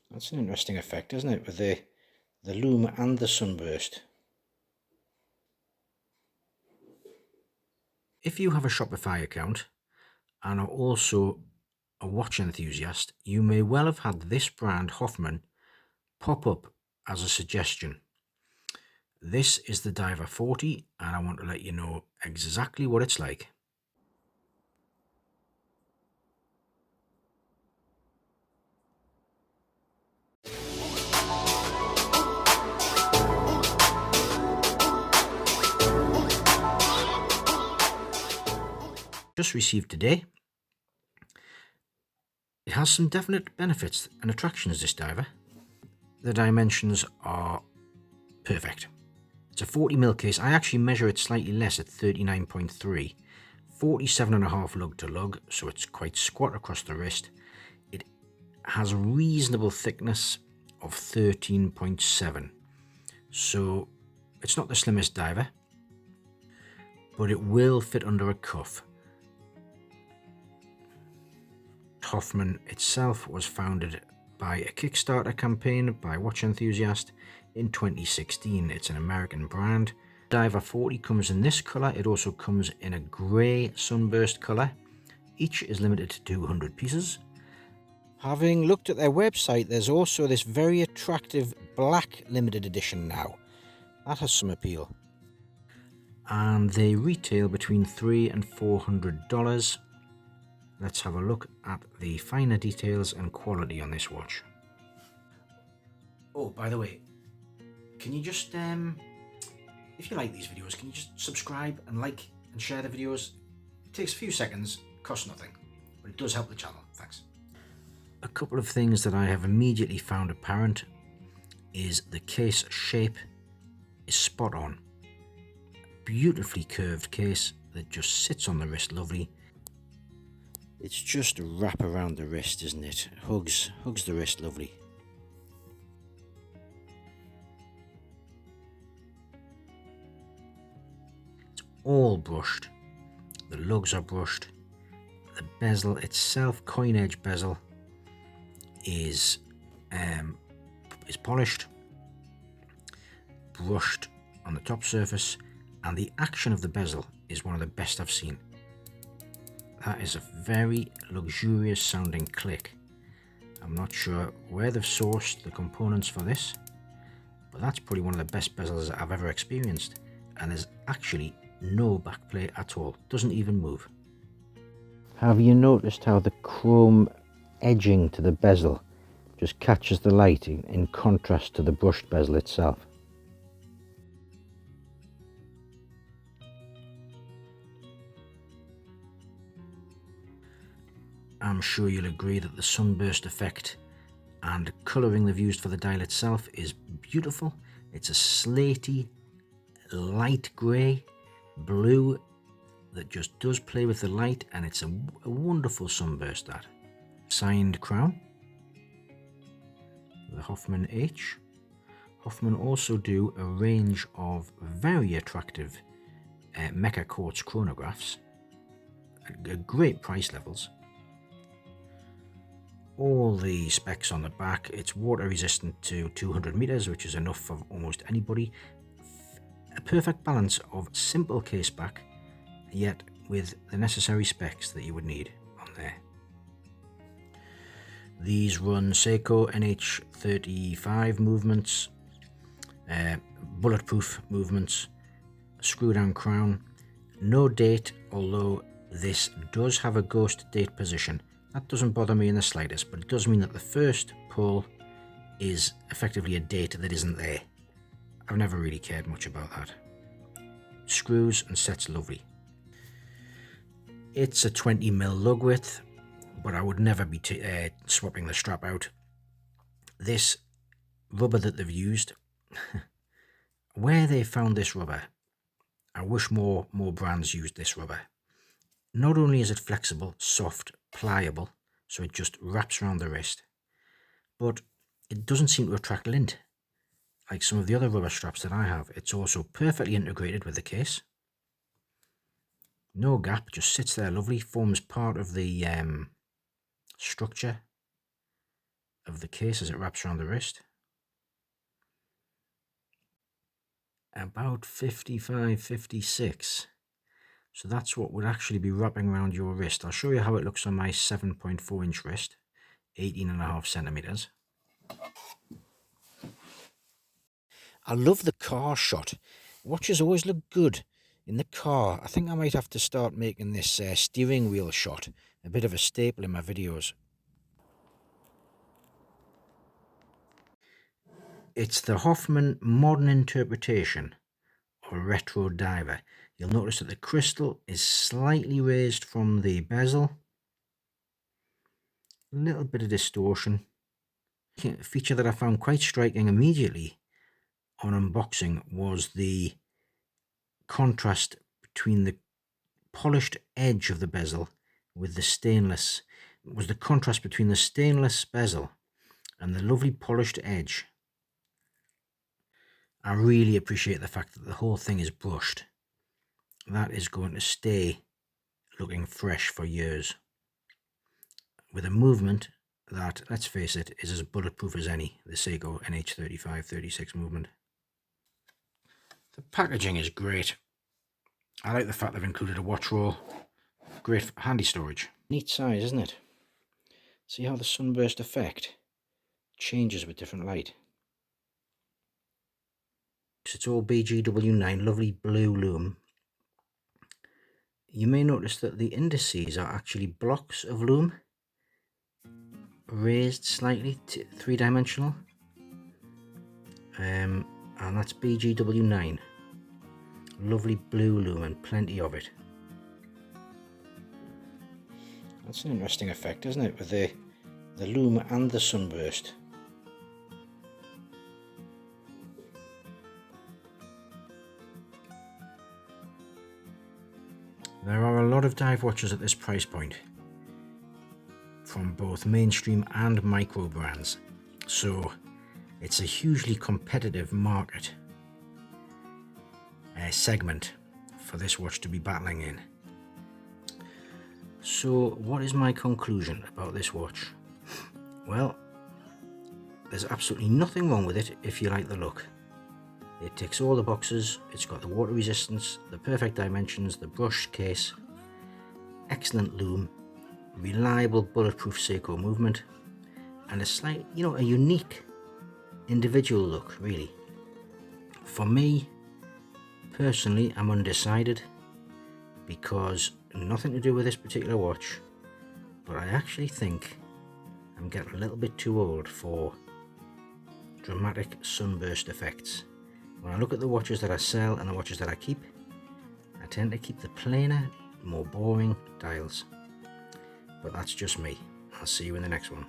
That's an interesting effect, isn't it, with the lume and the sunburst. If you have a Shopify account and are also a watch enthusiast, you may well have had this brand Hoffman pop up as a suggestion. This is the Diver 40 and I want to let you know exactly what it's like. Just received today. It has some definite benefits and attractions, this diver. The dimensions are perfect. It's a 40mm case. I actually measure it slightly less at 39.3. 47.5 lug to lug, so it's quite squat across the wrist. It has a reasonable thickness of 13.7. So it's not the slimmest diver, but it will fit under a cuff. Hoffman itself was founded by a Kickstarter campaign by watch enthusiast in 2016. It's an American brand. Diver 40 comes in this colour. It also comes in a grey sunburst colour. Each is limited to 200 pieces. Having looked at their website, there's also this very attractive black limited edition now. That has some appeal. And they retail between $300 and $400. Let's have a look at the finer details and quality on this watch. Oh, by the way, can you just, if you like these videos, can you just subscribe and like and share the videos? It takes a few seconds, costs nothing, but it does help the channel. Thanks. A couple of things that I have immediately found apparent is the case shape is spot on. Beautifully curved case that just sits on the wrist lovely. It's just a wrap around the wrist, isn't it? Hugs the wrist lovely. It's all brushed. The lugs are brushed. The bezel itself, coin edge bezel, is polished, brushed on the top surface, and the action of the bezel is one of the best I've seen. That is a very luxurious sounding click. I'm not sure where they've sourced the components for this, but that's probably one of the best bezels I've ever experienced. And there's actually no backplate at all, doesn't even move. Have you noticed how the chrome edging to the bezel just catches the light in contrast to the brushed bezel itself? I'm sure you'll agree that the sunburst effect and colouring they've used for the dial itself is beautiful. It's a slaty, light grey, blue that just does play with the light, and it's a wonderful sunburst. That signed crown, the Hoffman H. Hoffman also do a range of very attractive mecha quartz chronographs at great price levels. All the specs on the back. It's water resistant to 200 meters, which is enough for almost anybody. A perfect balance of simple case back, yet with the necessary specs that you would need on there. These run Seiko Nh35 movements, bulletproof movements, screw down crown, no date, although this does have a ghost date position. That doesn't bother me in the slightest, but it does mean that the first pull is effectively a date that isn't there. I've never really cared much about that. Screws and sets lovely. It's a 20mm lug width, but I would never be swapping the strap out. This rubber that they've used, where they found this rubber, I wish more brands used this rubber. Not only is it flexible, soft, pliable, so it just wraps around the wrist, but it doesn't seem to attract lint like some of the other rubber straps that I have. It's also perfectly integrated with the case. No gap, just sits there lovely, forms part of the structure of of the case as it wraps around the wrist. About 55, 56. So that's what would actually be wrapping around your wrist. I'll show you how it looks on my 7.4 inch wrist, 18.5 centimeters. I love the car shot. Watches always look good in the car. I think I might have to start making this steering wheel shot a bit of a staple in my videos. It's the Hoffman modern interpretation of a retro diver. You'll notice that the crystal is slightly raised from the bezel. A little bit of distortion. A feature that I found quite striking immediately on unboxing was the contrast between the polished edge of the bezel with the stainless. It was the contrast between the stainless bezel and the lovely polished edge. I really appreciate the fact that the whole thing is brushed. That is going to stay looking fresh for years, with a movement that, let's face it, is as bulletproof as any, the Seiko Nh35-36 movement. The packaging is great. I like the fact they've included a watch roll. Great for handy storage. Neat size, isn't it? See how the sunburst effect changes with different light. It's all BGW9, lovely blue lume. You may notice that the indices are actually blocks of lume, raised slightly, three-dimensional, and that's BGW9. Lovely blue lume and plenty of it. That's an interesting effect, isn't it, with the lume and the sunburst. There are a lot of dive watches at this price point, from both mainstream and micro brands, so it's a hugely competitive market segment for this watch to be battling in. So what is my conclusion about this watch? Well, there's absolutely nothing wrong with it if you like the look. It ticks all the boxes. It's got the water resistance, the perfect dimensions, the brushed case, excellent lume, reliable bulletproof Seiko movement, and a slight, a unique individual look, really. For me, personally, I'm undecided, because nothing to do with this particular watch, but I actually think I'm getting a little bit too old for dramatic sunburst effects. When I look at the watches that I sell and the watches that I keep, I tend to keep the plainer, more boring dials. But that's just me. I'll see you in the next one.